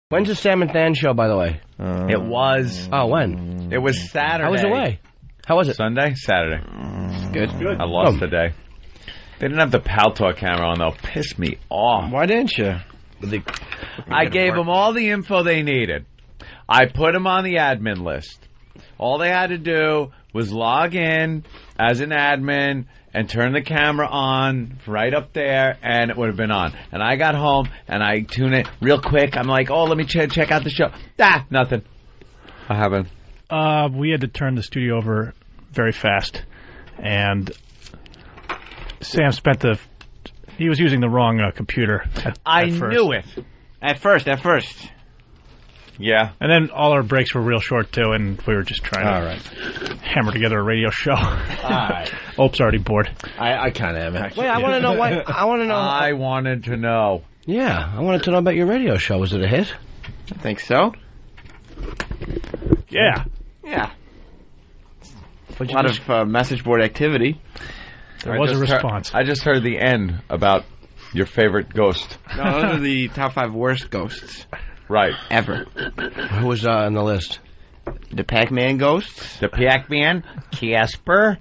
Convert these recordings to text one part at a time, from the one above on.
When's the Sam and Than show, by the way? It was. Oh, when? It was Saturday. I was away. How was it? Sunday? Saturday. Good. I lost the day. They didn't have the Pal Talk camera on, though. Pissed me off. Why didn't you? I gave them all the info they needed. I put them on the admin list. All they had to do was log in as an admin and turn the camera on right up there, and it would have been on. And I got home, and I tuned it real quick. I'm like, oh, let me check out the show. Nothing. I haven't. We had to turn the studio over very fast, and Sam spent he was using the wrong computer I first. knew it. At first. Yeah. And then all our breaks were real short, too, and we were just trying to hammer together a radio show. All right. Ope's already bored. I kind of am, actually. Wait, I want to know why. I wanted to know. Yeah, I wanted to know about your radio show. Was it a hit? I think so. Yeah. Yeah. A lot of message board activity. There was a response. I just heard the end about your favorite ghost. No, those are the top 5 worst ghosts. Right. Ever. Who was on the list? The Pac-Man ghosts. The Pac-Man. Casper.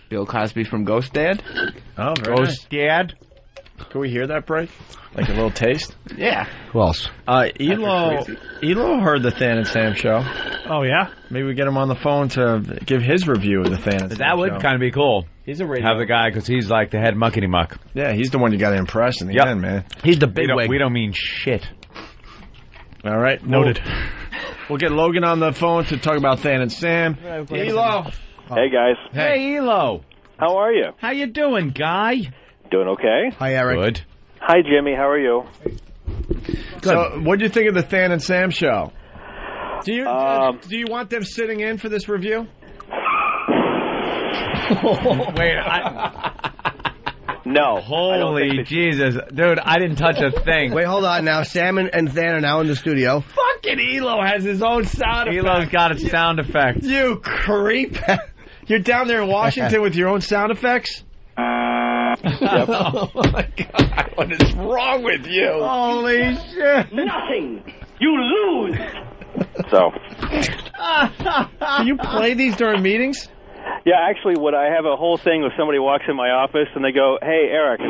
Bill Cosby from Ghost Dad. Oh, very Ghost Dad. Can we hear that break? Like a little taste? Yeah. Who else? Elo heard the Than and Sam show. Oh, yeah? Maybe we get him on the phone to give his review of the Than and Sam That would show. kind of be cool. He's a radio. Have the guy, because he's like the head muckety muck. Yeah, he's the one you got to impress in the end, man. He's the big wig. We don't mean shit. All right. Noted. We'll get Logan on the phone to talk about Than and Sam. Elo. Hey, guys. Hey, Elo. How are you? How you doing, guy? Doing okay? Hi, Erik. Good. Hi, Jimmy. How are you? So, what do you think of the Than and Sam show? Do you want them sitting in for this review? Wait, No. Holy Jesus. Dude, I didn't touch a thing. Wait, hold on now. Sam and Than are now in the studio. Fucking Elo has his own sound effect. Elo's got a sound effect. You creep. You're down there in Washington with your own sound effects? Yep. Oh, my God. What is wrong with you? Holy shit. Nothing. You lose. So. Can you play these during meetings? Yeah, actually, I have a whole thing where somebody walks in my office and they go, "Hey, Erik."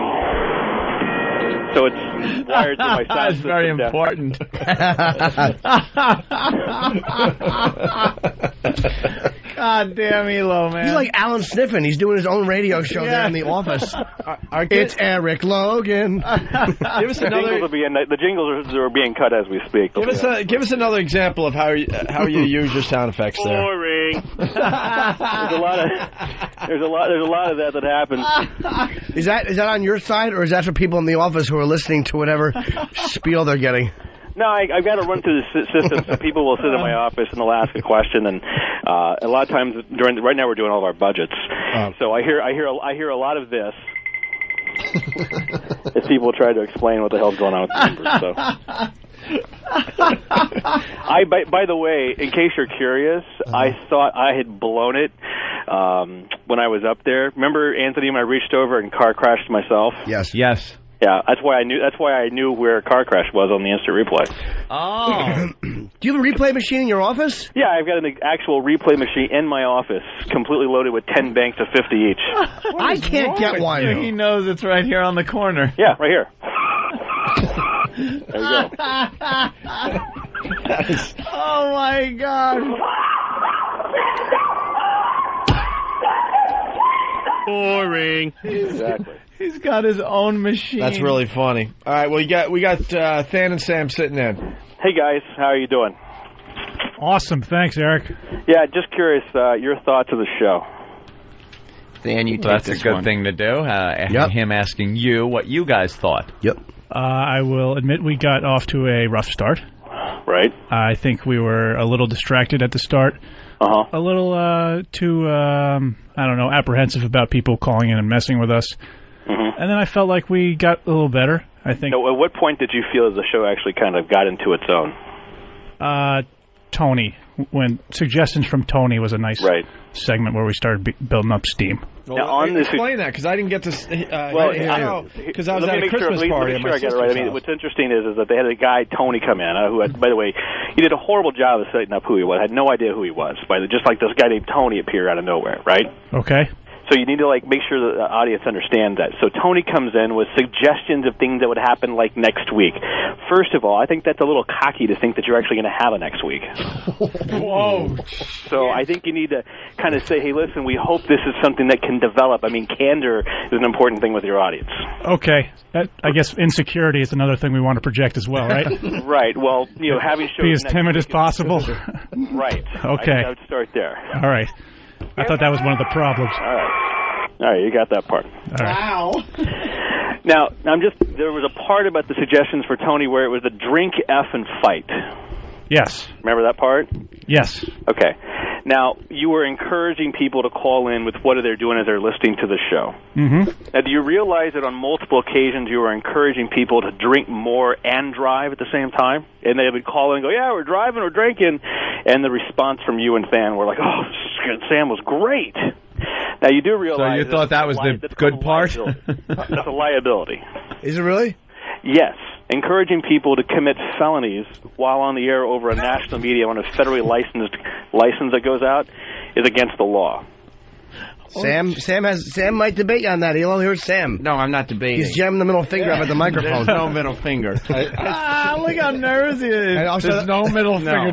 So it's wired to my sound That's system. very important. God damn Elo, man. He's like Alan Sniffen. He's doing his own radio show there in the office. It's Erik Logan. Give us another. The jingles are being cut as we speak. Give us another example of how you use your sound effects there. Boring. There's a lot of that happens. Is that on your side, or is that for people in the office who are listening to whatever spiel they're getting? No, I've got to run through the system, so people will sit in my office and they'll ask a question, and a lot of times right now we're doing all of our budgets, so I hear a lot of this as people try to explain what the hell's going on with the numbers. So, by the way, in case you're curious, I thought I had blown it when I was up there. Remember, Anthony, when I reached over and car crashed myself? Yes. Yes. Yeah, that's why I knew where car crash was on the instant replay. Oh. Do you have a replay machine in your office? Yeah, I've got an actual replay machine in my office, completely loaded with 10 banks of 50 each. I can't get one. He knows it's right here on the corner. Yeah, right here. There you go. Oh, my God. Boring. Exactly. He's got his own machine. That's really funny. All right, well, we got Than and Sam sitting in. Hey, guys. How are you doing? Awesome. Thanks, Erik. Yeah, just curious, your thoughts of the show. Than, you take That's this a good one. thing to do. Him asking you what you guys thought. Yep. I will admit we got off to a rough start. Right. I think we were a little distracted at the start. Uh-huh. A little too, apprehensive about people calling in and messing with us. Mm-hmm. And then I felt like we got a little better, I think. Now, at what point did you feel the show actually kind of got into its own? Tony when Suggestions from Tony was a nice segment where we started building up steam. Well, now on explain that, because I didn't get to because I was at a Christmas party. Let me make sure I got it right. I mean, what's interesting is that they had a guy, Tony, come in, who had, by the way, he did a horrible job of setting up who he was. I had no idea who he was. Just like this guy named Tony appeared out of nowhere, right? Okay. So you need to make sure the audience understands that. So Tony comes in with suggestions of things that would happen next week. First of all, I think that's a little cocky to think that you're actually going to have a next week. Whoa. So I think you need to kind of say, hey, listen, we hope this is something that can develop. I mean, candor is an important thing with your audience. Okay. I guess insecurity is another thing we want to project as well, right? Right. Well, having shows... Be as timid as possible. Right. Okay. I would start there. All right. I thought that was one of the problems. All right, you got that part. All right. Wow. Now, there was a part about the suggestions for Tony where it was the drink, F, and fight. Yes. Remember that part? Yes. Okay. Now, you were encouraging people to call in with what they're doing as they're listening to the show. Mm-hmm. Now, do you realize that on multiple occasions you were encouraging people to drink more and drive at the same time? And they would call in and go, yeah, we're driving, we're drinking. And the response from you and Fan were like, oh, Sam was great. Now, you do realize... So you thought that was the good part? That's a liability. Is it really? Yes. Encouraging people to commit felonies while on the air over a national media on a federally licensed license that goes out is against the law. Sam might debate you on that. Elo, here's Sam. No, I'm not debating. He's jamming the middle finger up at the microphone. There's no middle finger. Look how nervous he is. There's no middle finger.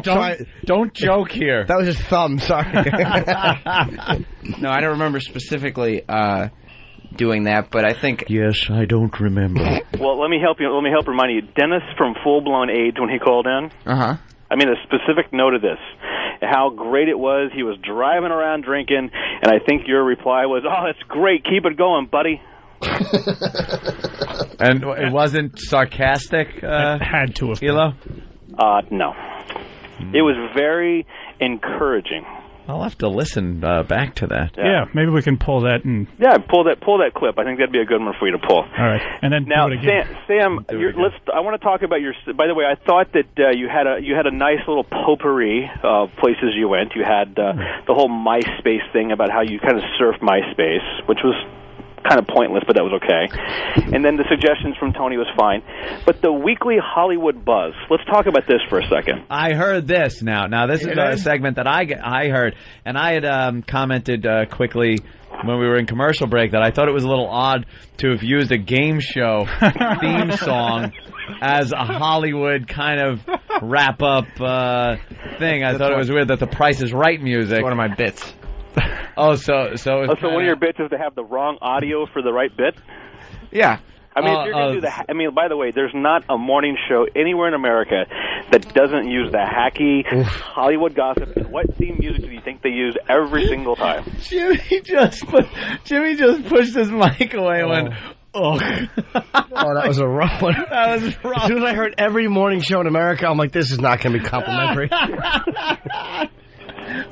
Don't joke here. That was his thumb. Sorry. No, I don't remember specifically doing that, but I think... Yes, I don't remember. Well, let me help you. Let me help remind you. Dennis from Full Blown AIDS, when he called in, I made a specific note of this, how great it was. He was driving around drinking, and I think your reply was, oh, that's great. Keep it going, buddy. And it wasn't sarcastic? It had to have been. Elo? No. It was very encouraging. I'll have to listen back to that. Yeah, maybe we can pull that and... Yeah, pull that clip. I think that'd be a good one for you to pull. All right, and then now, do it again. Sam, I want to talk about your... By the way, I thought that you had a nice little potpourri of places you went. You had the whole MySpace thing about how you kind of surfed MySpace, which was kind of pointless, but that was okay. And then the suggestions from Tony was fine. But the weekly Hollywood buzz, let's talk about this for a second. I heard this now. Now, this is a segment that I heard, and I had commented quickly when we were in commercial break that I thought it was a little odd to have used a game show theme song as a Hollywood kind of wrap-up thing. I thought it was weird that the Price is Right music. It's one of my bits. So one of your bits is to have the wrong audio for the right bit? Yeah. I mean, if you're going to do I mean, by the way, there's not a morning show anywhere in America that doesn't use the hacky Hollywood gossip. And what theme music do you think they use every single time? Jimmy just pushed his mic away and went, oh, that was a rough one. That was rough. As soon as I heard every morning show in America, I'm like, this is not going to be complimentary.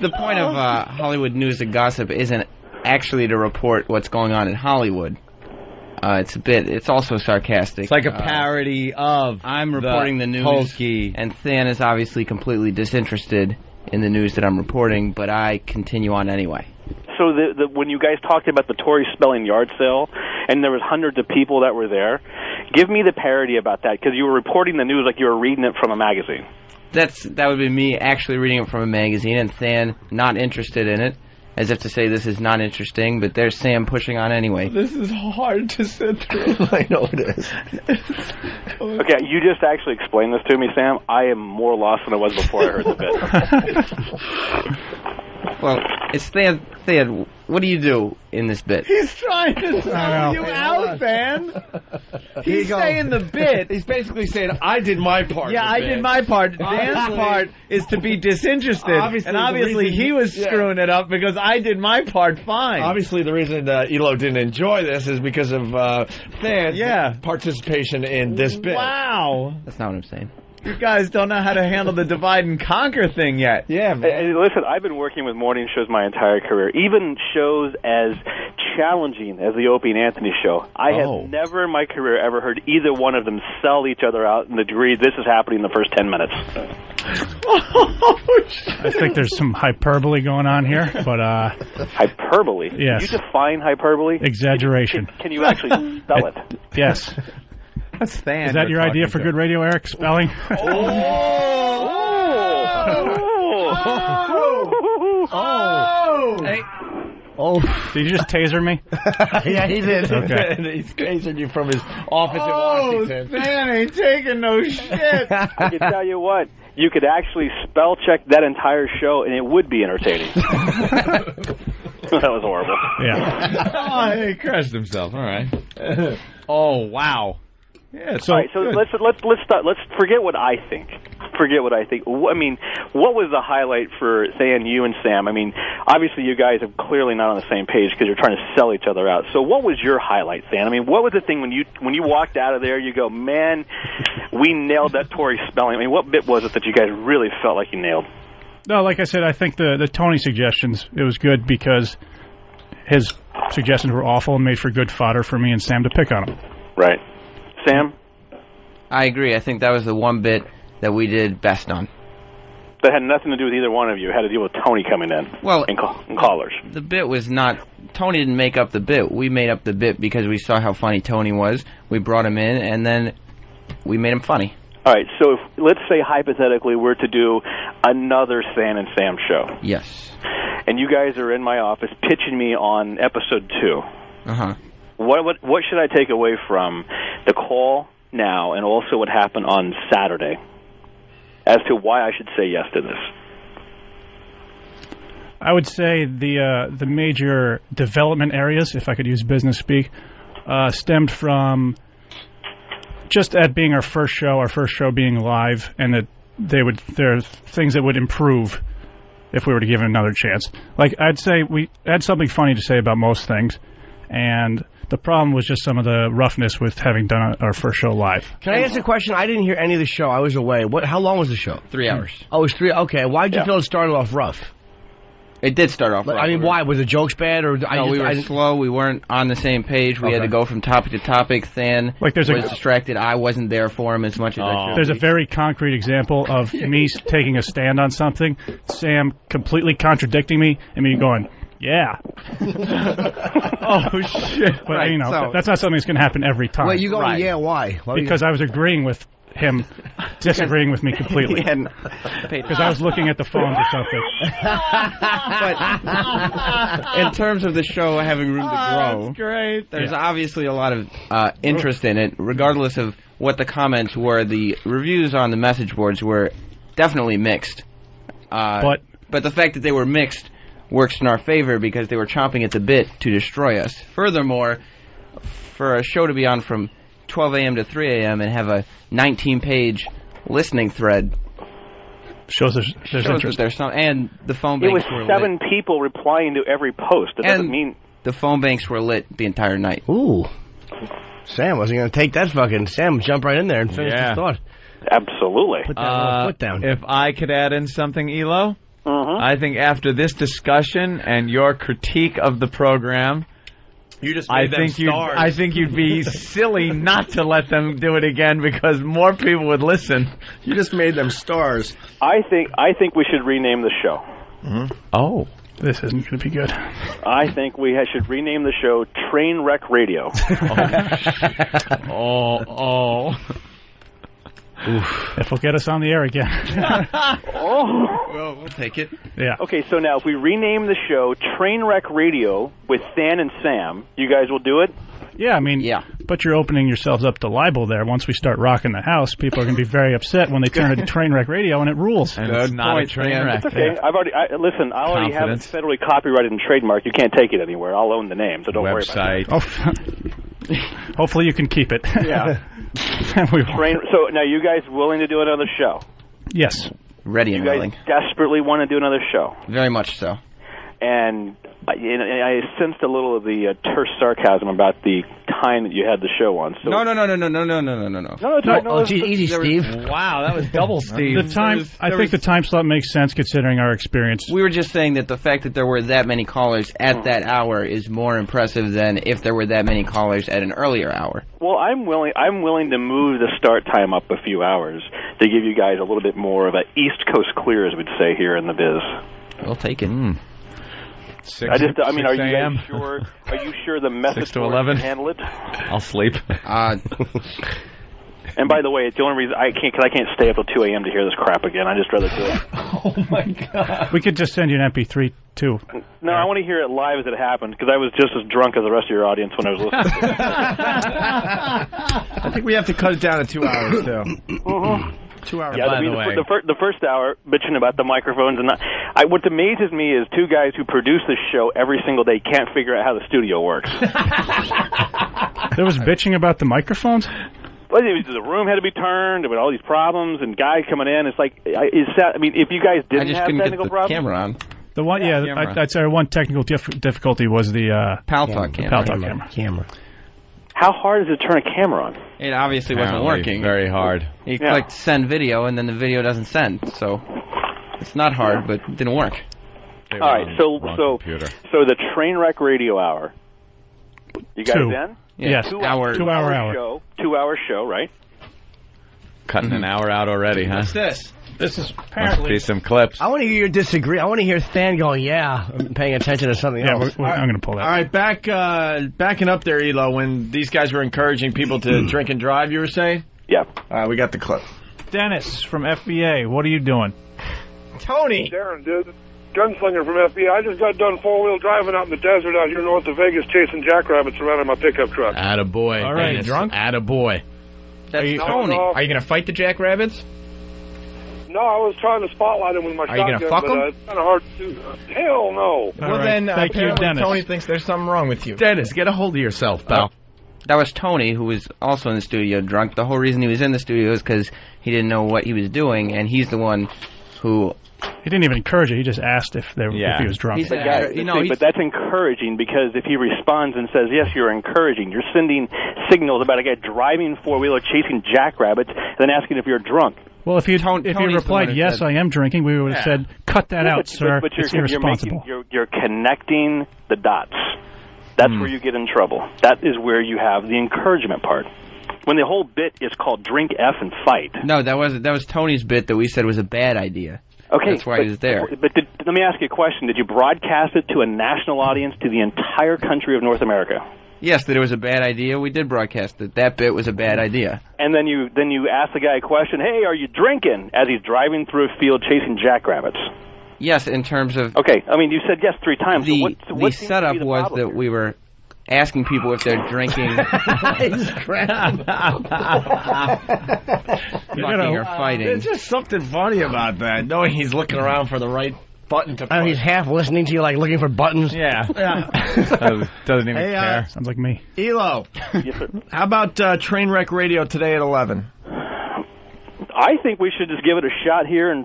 The point of Hollywood news and gossip isn't actually to report what's going on in Hollywood. It's also sarcastic. It's like a parody of I'm reporting the news, hokey. And Than is obviously completely disinterested in the news that I'm reporting, but I continue on anyway. So when you guys talked about the Tory Spelling yard sale, and there was hundreds of people that were there, give me the parody about that, because you were reporting the news like you were reading it from a magazine. That would be me actually reading it from a magazine, and Than not interested in it, as if to say this is not interesting, but there's Sam pushing on anyway. This is hard to sit through. I know it is. Okay, you just actually explained this to me, Sam. I am more lost than I was before I heard the bit. Well, it's Than, what do you do in this bit? He's trying to throw you out, man. He's saying the bit. He's basically saying, I did my part. Yeah, I did my part. Dan's part is to be disinterested. Obviously he was screwing it up because I did my part fine. Obviously, the reason Elo didn't enjoy this is because of Than's participation in this bit. Wow. That's not what I'm saying. You guys don't know how to handle the divide and conquer thing yet. Yeah, man. Listen, I've been working with morning shows my entire career. Even shows as challenging as the Opie and Anthony show. I have never in my career ever heard either one of them sell each other out in the degree this is happening in the first 10 minutes. I think there's some hyperbole going on here, but hyperbole? Yes. Can you define hyperbole? Exaggeration. Can you actually spell it? Yes. That's Than. Is that your idea for good radio, Erik? Spelling? Hey. Did you just taser me? Yeah, he did. Okay. He's tasing you from his office in Washington. Than ain't taking no shit. I can tell you what, you could actually spell check that entire show and it would be entertaining. That was horrible. Yeah. He crushed himself. All right. Oh, wow. Yeah. So, all right, so let's start. Let's forget what I think. Forget what I think. I mean, what was the highlight for Than, you and Sam? I mean, obviously you guys are clearly not on the same page because you're trying to sell each other out. So what was your highlight, Than? I mean, what was the thing when you walked out of there? You go, man, we nailed that Tory spelling. I mean, what bit was it that you guys really felt like you nailed? No, like I said, I think the Tony suggestions, it was good because his suggestions were awful and made for good fodder for me and Sam to pick on them. Right. Sam? I agree. I think that was the one bit that we did best on. That had nothing to do with either one of you. It had to deal with Tony coming in and callers. The bit was not... Tony didn't make up the bit. We made up the bit because we saw how funny Tony was. We brought him in, and then we made him funny. All right, so if, let's say hypothetically we're to do another Than and Sam show. Yes. And you guys are in my office pitching me on episode 2. Uh-huh. What should I take away from the call now and also what happened on Saturday as to why I should say yes to this? I would say the major development areas, if I could use business speak, stemmed from just that being our first show being live, and that there are things that would improve if we were to give it another chance. Like, I'd say we had something funny to say about most things, and the problem was just some of the roughness with having done our first show live. Can I ask a question? I didn't hear any of the show. I was away. How long was the show? 3 hours. Oh, it was 3. Okay. Why did you feel it started off rough? It did start off rough. I mean, why? Was the jokes bad? Or we were slow. We weren't on the same page. We had to go from topic to topic. Than was distracted. I wasn't there for him as much as I should. There's a very concrete example of me taking a stand on something, Sam completely contradicting me, and me going, yeah. Oh, shit. But, that's not something that's going to happen every time. Wait, you going, yeah, why? Because I was agreeing with him disagreeing with me completely. Because I was looking at the phones or something. But in terms of the show having room to grow, that's great. There's obviously a lot of interest in it, regardless of what the comments were. The reviews on the message boards were definitely mixed. But the fact that they were mixed works in our favor because they were chomping at the bit to destroy us. Furthermore, for a show to be on from 12 a.m. to 3 a.m. and have a 19-page listening thread shows there's interest. There's some, and the phone banks were lit. It was 7 people replying to every post. That doesn't mean... The phone banks were lit the entire night. Ooh. Sam wasn't going to take that fucking... Sam jumped right in there and finished his thought. Absolutely. Put that little foot down. If I could add in something, Elo, I think after this discussion and your critique of the program... You just made them stars. I think you'd be silly not to let them do it again because more people would listen. You just made them stars. I think we should rename the show. Mm-hmm. Oh. This isn't going to be good. I think we should rename the show Trainwreck Radio. Oof. If we'll get us on the air again. Well, we'll take it. Yeah. Okay, so now if we rename the show Trainwreck Radio with Than and Sam, you guys will do it? Yeah, I mean, but you're opening yourselves up to libel there. Once we start rocking the house, people are going to be very upset when they turn it to Trainwreck Radio, and it rules. And it's not a train wreck. It's okay. I already have it federally copyrighted and trademarked. You can't take it anywhere. I'll own the name, so don't worry about it. Hopefully you can keep it. Yeah. So now you guys willing to do another show? Yes. Ready and willing. You guys desperately want to do another show? Very much so. And I sensed a little of the terse sarcasm about the time that you had the show on. So No. No, easy, Steve. Wow, that was double Steve. I think the time slot makes sense considering our experience. We were just saying that the fact that there were that many callers at that hour is more impressive than if there were that many callers at an earlier hour. Well, I'm willing to move the start time up a few hours to give you guys a little bit more of a East Coast clear, as we'd say here in the biz. We'll take it. Are you guys sure? Are you sure the message 6 to 11 can handle it? I'll sleep. And by the way, it's the only reason I can't stay up till 2 a.m. to hear this crap again. I'd just rather do it. Oh my God! We could just send you an MP3 too. No, I want to hear it live as it happened because I was just as drunk as the rest of your audience when I was listening to it. I think we have to cut it down to 2 hours too. 2 hours. Yeah, the first hour bitching about the microphones and what amazes me is two guys who produce this show every single day can't figure out how the studio works. There was bitching about the microphones. Well, the room had to be turned with all these problems and guys coming in. It's like, if you guys didn't have technical problems, camera on. The one, I'd say one technical difficulty was the Paltalk camera. How hard is it to turn a camera on? It obviously wasn't working. Very hard. You clicked send video, and then the video doesn't send. So it's not hard, but it didn't work. All right, so the Trainwreck Radio Hour. You guys in? Yes, 2 hour show. 2 hour show, right? Cutting an hour out already, huh? What's this? This is apparently... Must be some clips. I want to hear you disagree. I want to hear Than going, yeah, I'm paying attention to something else. I'm going to pull that. All right, backing up there, Elo, when these guys were encouraging people to drink and drive, you were saying? Yeah. We got the clip. Dennis from FBA, what are you doing? Tony. Darren, dude. Gunslinger from FBI. I just got done four-wheel driving out in the desert out here north of Vegas chasing jackrabbits around in my pickup truck. Attaboy. All right, drunk? Attaboy. That's Tony. Are you going to fight the jackrabbits? No, I was trying to spotlight him with my shotgun. Are you going to fuck him? It's kind of hard to do. Hell no. Well, then, thank you, Dennis. Tony thinks there's something wrong with you. Dennis, get a hold of yourself, pal. That was Tony, who was also in the studio drunk. The whole reason he was in the studio is because he didn't know what he was doing, and he's the one who... He didn't even encourage it. He just asked if he was drunk. But that's encouraging because if he responds and says, yes, you're encouraging, you're sending signals about a guy driving four-wheeler chasing jackrabbits and then asking if you're drunk. Well, if he replied, yes, I am drinking, we would have said, cut that out, sir. But it's irresponsible. You're connecting the dots. That's where you get in trouble. That is where you have the encouragement part. When the whole bit is called drink F and fight. No, that was Tony's bit that we said was a bad idea. Okay, that's why he was there. But let me ask you a question. Did you broadcast it to a national audience, to the entire country of North America? Yes, that it was a bad idea. We did broadcast it. That bit was a bad idea. And then you ask the guy a question, hey, are you drinking, as he's driving through a field chasing jackrabbits? Yes, in terms of... Okay, I mean, you said yes 3 times. The setup was that we were asking people if they're drinking... He's cracking. Fucking or fighting. There's just something funny about that, knowing he's looking around for the right button to push. He's half listening to you, like looking for buttons. Yeah. Doesn't even care. Sounds like me. Elo, yes, sir. How about Trainwreck Radio today at 11? I think we should just give it a shot here in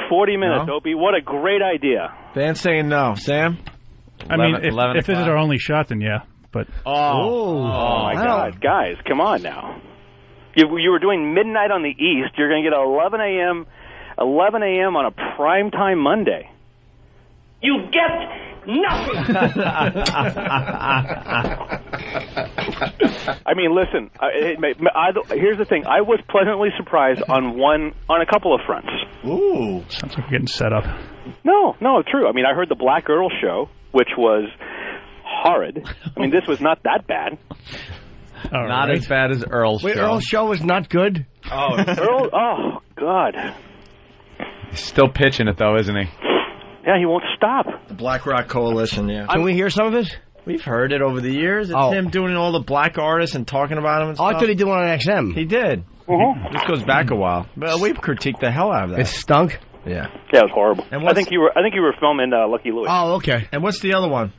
40 minutes, Opie. What a great idea. Dan's saying no. Sam? I mean, if this is our only shot, then yeah. But Oh my God. Guys, come on now. You were doing midnight on the East. You're going to get 11 a.m. on a primetime Monday. You get nothing. I mean, listen. Here's the thing. I was pleasantly surprised on a couple of fronts. Ooh, sounds like we're getting set up. No, true. I mean, I heard the Black Earl show, which was horrid. I mean, this was not that bad. Not as bad as Earl's show. Earl's show was not good? Oh, Earl, oh, God. He's still pitching it, though, isn't he? Yeah, he won't stop. The Black Rock Coalition, yeah. Can we hear some of it? We've heard it over the years. It's him doing all the black artists and talking about them and stuff. I thought he did one on XM. He did. This goes back a while. But we've critiqued the hell out of that. It stunk? Yeah. Yeah, it was horrible. And I think you were filming Lucky Louie. Oh, okay. And what's the other one?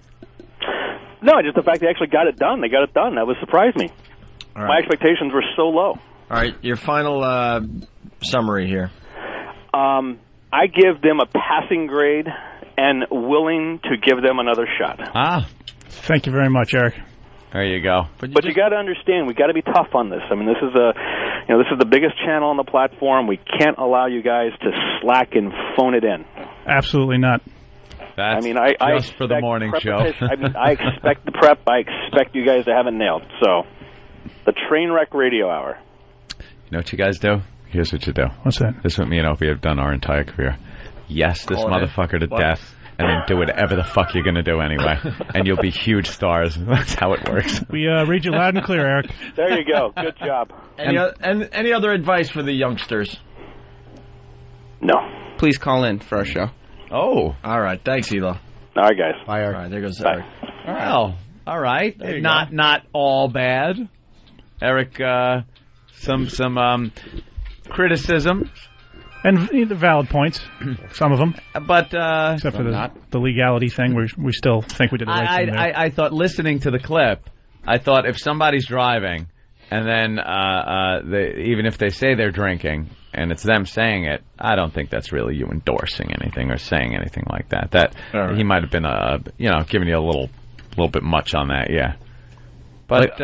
No, just the fact they actually got it done. They got it done. That would surprise me. All right. My expectations were so low. All right, your final summary here. I give them a passing grade and willing to give them another shot. Thank you very much, Eric. There you go. But you got to understand, we got to be tough on this. I mean, this is the biggest channel on the platform. We can't allow you guys to slack and phone it in. Absolutely not. That's just for the morning show. I expect the prep. I expect you guys to have it nailed. So, the Trainwreck Radio Hour. You know what you guys do? Here's what you do. What's that? This is what me and Opie have done our entire career. Yes, this motherfucker to death, and then do whatever the fuck you're going to do anyway. And you'll be huge stars. That's how it works. We read you loud and clear, Eric. There you go. Good job. And any other advice for the youngsters? No. Please call in for our show. Oh. All right. Thanks, Elo. All right, guys. Bye, Eric. All right, there goes Bye. Eric. Well, all right. Not all bad. Eric, some criticism. And the valid points, some of them. But except for the legality thing, we still think we did the right thing there. I thought, listening to the clip, I thought if somebody's driving and then even if they say they're drinking and it's them saying it, I don't think that's really you endorsing anything or saying anything like that. He might have been giving you a little bit much on that, yeah. But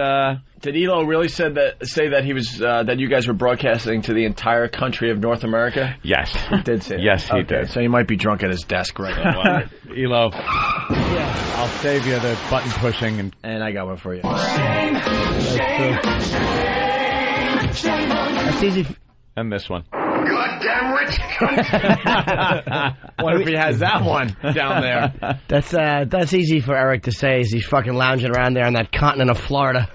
did Elo really say that he was that you guys were broadcasting to the entire country of North America? Yes, he did say that. Yes, he did. So he might be drunk at his desk right now. Elo, I'll save you the button pushing and I got one for you. That's easy. And this one. Goddamn rich cunt. What if he has that one down there? That's easy for Eric to say as he's fucking lounging around there on that continent of Florida.